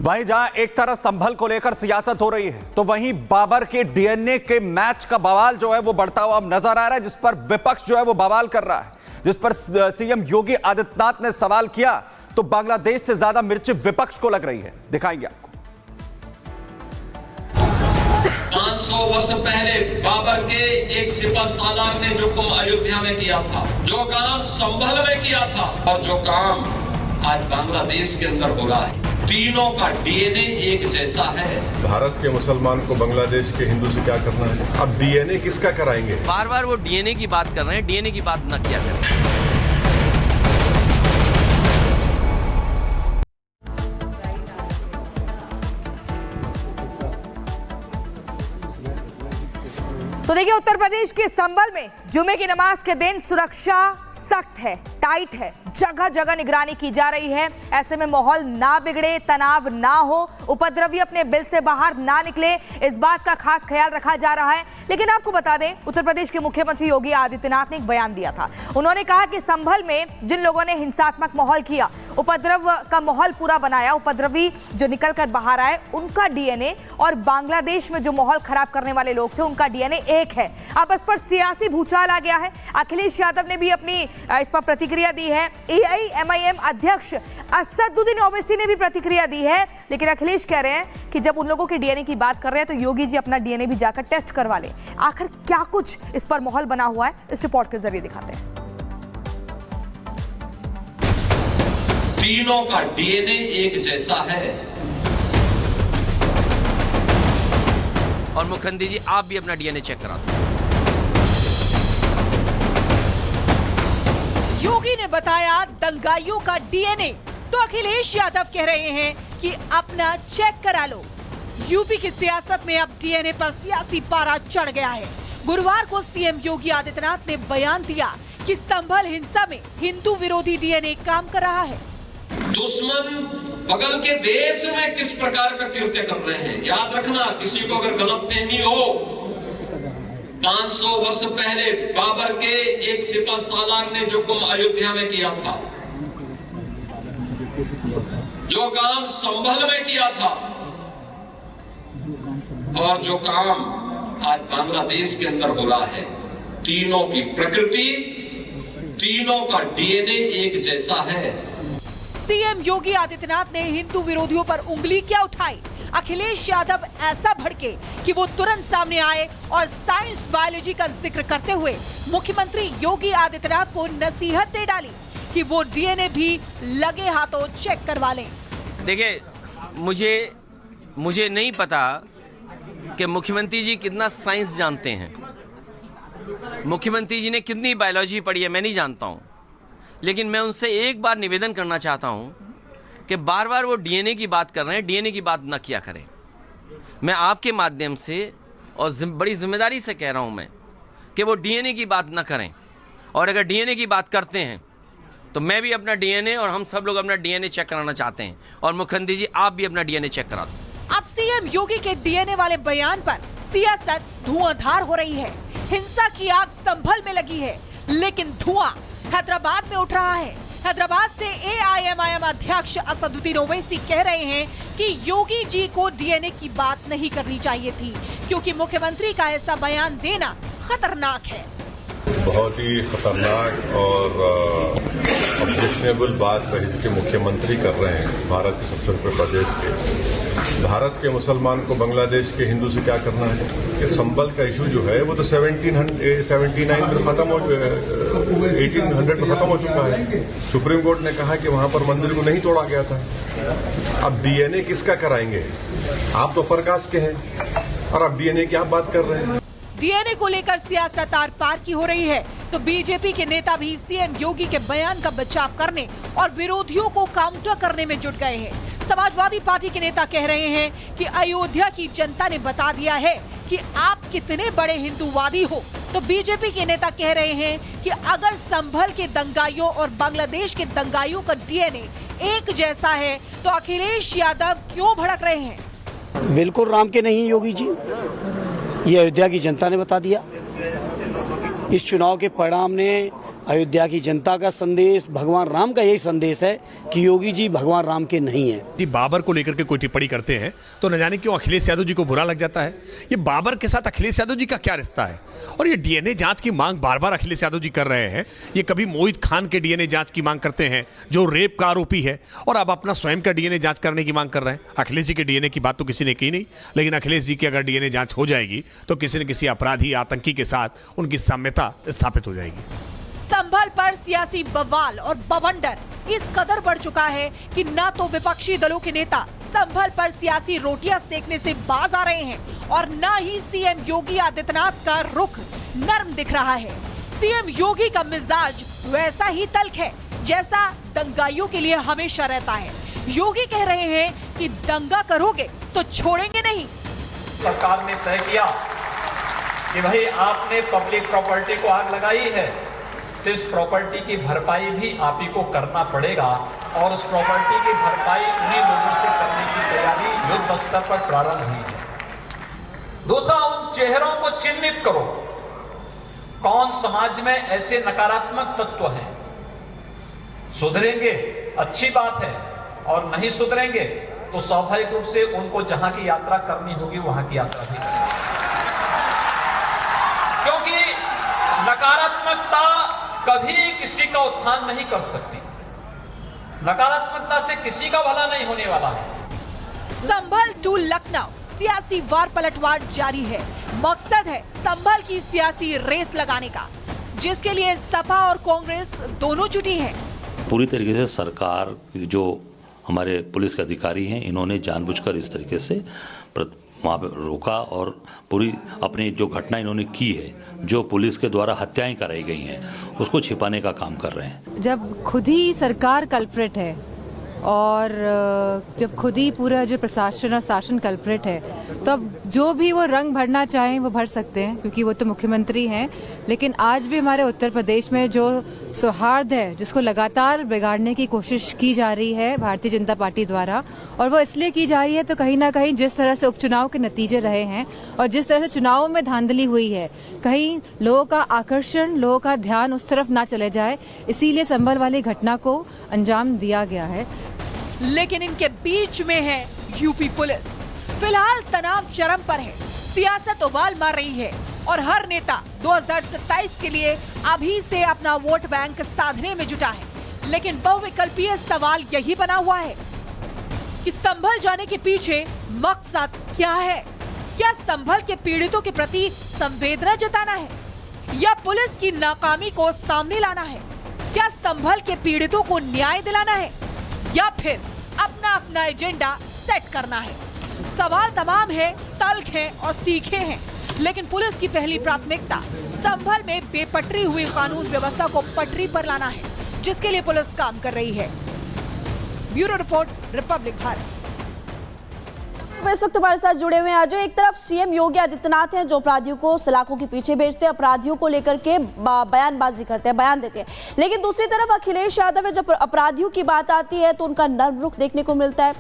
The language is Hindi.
वहीं जहां एक तरफ संभल को लेकर सियासत हो रही है, तो वहीं बाबर के डीएनए के मैच का बवाल जो है वो बढ़ता हुआ अब नजर आ रहा है, जिस पर विपक्ष जो है वो बवाल कर रहा है, जिस पर सीएम योगी आदित्यनाथ ने सवाल किया तो बांग्लादेश से ज्यादा मिर्ची विपक्ष को लग रही है। दिखाएंगे आपको। 500 वर्ष पहले बाबर के एक सिपह सालार ने जो काम अयोध्या में किया था, जो काम संभल में किया था और जो काम आज बांग्लादेश के अंदर हो रहा है, तीनों का डीएनए एक जैसा है। भारत के मुसलमान को बांग्लादेश के हिंदू से क्या करना है? अब डीएनए किसका कराएंगे? बार बार वो डीएनए की बात कर रहे हैं, डीएनए की बात न किया करें। तो देखिए, उत्तर प्रदेश के संभल में जुमे की नमाज के दिन सुरक्षा सख्त है, टाइट है, जगह जगह निगरानी की जा रही है। ऐसे में माहौल ना बिगड़े, तनाव ना हो, उपद्रवी अपने बिल से बाहर ना निकले, इस बात का खास ख्याल रखा जा रहा है। लेकिन आपको बता दें, उत्तर प्रदेश के मुख्यमंत्री योगी आदित्यनाथ ने एक बयान दिया था। उन्होंने कहा कि संभल में जिन लोगों ने हिंसात्मक माहौल किया, उपद्रव का माहौल पूरा बनाया, उपद्रवी जो निकल कर बाहर आए उनका डीएनए और बांग्लादेश में जो माहौल खराब करने वाले लोग थे उनका डीएनए एक है। अब इस पर सियासी भूचाल आ गया है। अखिलेश यादव ने भी अपनी इस पर प्रतिक्रिया दी है। एआईएमआईएम अध्यक्ष असदुद्दीन ओवैसी ने भी प्रतिक्रिया दी है। लेकिन अखिलेश कह रहे हैं कि जब उन लोगों के डीएनए की बात कर रहे हैं तो योगी जी अपना डीएनए भी जाकर टेस्ट करवा ले। आखिर क्या कुछ इस पर माहौल बना हुआ है, इस रिपोर्ट के जरिए दिखाते हैं। तीनों का डीएनए एक जैसा है। और मुखंडी जी, आप भी अपना डीएनए चेक करा दो। योगी ने बताया दंगाइयों का डीएनए, तो अखिलेश यादव कह रहे हैं कि अपना चेक करा लो। यूपी की सियासत में अब डीएनए पर सियासी पारा चढ़ गया है। गुरुवार को सीएम योगी आदित्यनाथ ने बयान दिया कि संभल हिंसा में हिंदू विरोधी डीएनए काम कर रहा है। दुश्मन बगल के देश में किस प्रकार का कृत्य कर रहे हैं, याद रखना। किसी को अगर गलतफहमी हो, 500 वर्ष पहले बाबर के एक सिपह सालार ने जो काम अयोध्या में किया था, जो काम संभल में किया था और जो काम आज बांग्लादेश के अंदर हो रहा है, तीनों की प्रकृति, तीनों का डीएनए एक जैसा है। सीएम योगी आदित्यनाथ ने हिंदू विरोधियों पर उंगली क्या उठाई? अखिलेश यादव ऐसा भड़के कि वो तुरंत सामने आए और साइंस बायोलॉजी का जिक्र करते हुए मुख्यमंत्री योगी आदित्यनाथ को नसीहत दे डाली कि वो डीएनए भी लगे हाथों चेक करवा लें। देखिए, मुझे नहीं पता कि मुख्यमंत्री जी कितना साइंस जानते हैं, मुख्यमंत्री जी ने कितनी बायोलॉजी पढ़ी है, मैं नहीं जानता हूँ। लेकिन मैं उनसे एक बार निवेदन करना चाहता हूं कि बार बार वो डीएनए की बात कर रहे हैं, डीएनए की बात न किया करें। मैं आपके माध्यम से और बड़ी जिम्मेदारी से कह रहा हूं मैं कि वो डीएनए की बात न करें, और अगर डीएनए की बात करते हैं तो मैं भी अपना डीएनए और हम सब लोग अपना डीएनए चेक कराना चाहते हैं। और मुखंडी जी, आप भी अपना डीएनए चेक करा दो। अब सीएम योगी के डीएनए वाले बयान पर सियासत धुआंधार हो रही है। हिंसा की आग संभल में लगी है, लेकिन धुआं हैदराबाद में उठ रहा है। हैदराबाद से एआईएमआईएम अध्यक्ष असदुद्दीन ओवैसी कह रहे हैं कि योगी जी को डीएनए की बात नहीं करनी चाहिए थी, क्योंकि मुख्यमंत्री का ऐसा बयान देना खतरनाक है। बहुत ही खतरनाक और ऑब्जेक्शनेबल बात है कि मुख्यमंत्री कर रहे हैं भारत के सबसे बड़े प्रदेश के। भारत के मुसलमान को बांग्लादेश के हिंदू से क्या करना है? ये संभल का इशू जो है वो तो 1779 में खत्म हो, 1800 में खत्म हो चुका है। सुप्रीम कोर्ट ने कहा कि वहां पर मंदिर को नहीं तोड़ा गया था। अब डीएनए किसका कराएंगे? आप तो प्रकाश के हैं और आप डीएनए की आप बात कर रहे हैं। डीएनए को लेकर सियासत आर पार की हो रही है, तो बीजेपी के नेता भी सीएम योगी के बयान का बचाव करने और विरोधियों को काउंटर करने में जुट गए हैं। समाजवादी पार्टी के नेता कह रहे हैं कि अयोध्या की जनता ने बता दिया है कि आप कितने बड़े हिंदूवादी हो। तो बीजेपी के नेता कह रहे हैं कि अगर संभल के दंगाइयों और बांग्लादेश के दंगाइयों का डीएनए एक जैसा है तो अखिलेश यादव क्यों भड़क रहे हैं? बिल्कुल राम के नहीं योगी जी, ये अयोध्या की जनता ने बता दिया। इस चुनाव के परिणाम ने अयोध्या की जनता का संदेश, भगवान राम का यही संदेश है कि योगी जी भगवान राम के नहीं हैं। जी बाबर को लेकर के कोई टिप्पणी करते हैं तो न जाने क्यों अखिलेश यादव जी को बुरा लग जाता है। ये बाबर के साथ अखिलेश यादव जी का क्या रिश्ता है? और ये डीएनए जांच की मांग बार बार अखिलेश यादव जी कर रहे हैं। ये कभी मोहित खान के डीएनए जांच की मांग करते हैं जो रेप का आरोपी है, और अब अपना स्वयं का डीएनए जांच करने की मांग कर रहे हैं। अखिलेश जी के डीएनए की बात तो किसी ने की नहीं, लेकिन अखिलेश जी की अगर डीएनए जांच हो जाएगी तो किसी न किसी अपराधी आतंकी के साथ उनकी साम्यता स्थापित हो जाएगी। संभल पर सियासी बवाल और बवंडर इस कदर बढ़ चुका है कि न तो विपक्षी दलों के नेता संभल पर सियासी रोटियां सेकने से बाज आ रहे हैं और न ही सीएम योगी आदित्यनाथ का रुख नर्म दिख रहा है। सीएम योगी का मिजाज वैसा ही तल्ख है जैसा दंगाइयों के लिए हमेशा रहता है। योगी कह रहे हैं कि दंगा करोगे तो छोड़ेंगे नहीं। सरकार ने तय किया कि भाई आपने पब्लिक प्रॉपर्टी को आग लगाई है तो इस प्रॉपर्टी की भरपाई भी आप ही को करना पड़ेगा, और उस प्रॉपर्टी की भरपाई उन्हीं लोगों से करने की तैयारी युद्ध स्तर पर प्रारंभ हुई है। दूसरा, उन चेहरों को चिन्हित करो, कौन समाज में ऐसे नकारात्मक तत्व हैं। सुधरेंगे अच्छी बात है, और नहीं सुधरेंगे तो स्वाभाविक रूप से उनको जहां की यात्रा करनी होगी वहां की यात्रा भी करेंगे, क्योंकि नकारात्मकता कभी किसी का उत्थान नहीं कर सकती। नकारात्मकता से किसी का भला नहीं होने वाला है। संभल टू लखनऊ सियासी वार पलटवार जारी है। मकसद है संभल की सियासी रेस लगाने का, जिसके लिए सपा और कांग्रेस दोनों जुटी हैं। पूरी तरीके से सरकार की जो हमारे पुलिस के अधिकारी हैं, इन्होंने जानबूझकर इस तरीके से वहाँ पे रोका और पूरी अपनी जो घटना इन्होंने की है, जो पुलिस के द्वारा हत्याएं कराई गई हैं, उसको छिपाने का काम कर रहे हैं। जब खुद ही सरकार कल्प्रिट है और जब खुद ही पूरा जो प्रशासन और शासन कल्प्रिट है, तो अब जो भी वो रंग भरना चाहें वो भर सकते हैं, क्योंकि वो तो मुख्यमंत्री हैं। लेकिन आज भी हमारे उत्तर प्रदेश में जो सौहार्द है, जिसको लगातार बिगाड़ने की कोशिश की जा रही है भारतीय जनता पार्टी द्वारा, और वो इसलिए की जा रही है तो कहीं ना कहीं जिस तरह से उपचुनाव के नतीजे रहे हैं और जिस तरह से चुनाव में धांधली हुई है, कहीं लोगों का आकर्षण, लोगों का ध्यान उस तरफ ना चले जाए, इसीलिए संभल वाली घटना को अंजाम दिया गया है। लेकिन इनके बीच में है यूपी पुलिस। फिलहाल तनाव चरम पर है, सियासत उबाल मार रही है और हर नेता 2027 के लिए अभी से अपना वोट बैंक साधने में जुटा है। लेकिन बहुविकल्पीय सवाल यही बना हुआ है कि संभल जाने के पीछे मकसद क्या है? क्या संभल के पीड़ितों के प्रति संवेदना जताना है या पुलिस की नाकामी को सामने लाना है? क्या संभल के पीड़ितों को न्याय दिलाना है या फिर अपना अपना एजेंडा सेट करना है? सवाल तमाम है, तल्ख है और तीखे हैं, लेकिन पुलिस की पहली प्राथमिकता संभल में बेपटरी हुई कानून व्यवस्था को पटरी पर लाना है, जिसके लिए पुलिस काम कर रही है। Bureau report, Republic Bharat. इस वक्त हमारे साथ जुड़े हुए हैं अजय। एक तरफ सीएम योगी आदित्यनाथ हैं जो अपराधियों को सलाखों के पीछे भेजते हैं, अपराधियों को लेकर के बयानबाजी करते हैं, बयान देते हैं, लेकिन दूसरी तरफ अखिलेश यादव है, जब अपराधियों की बात आती है तो उनका नर्म रुख देखने को मिलता है।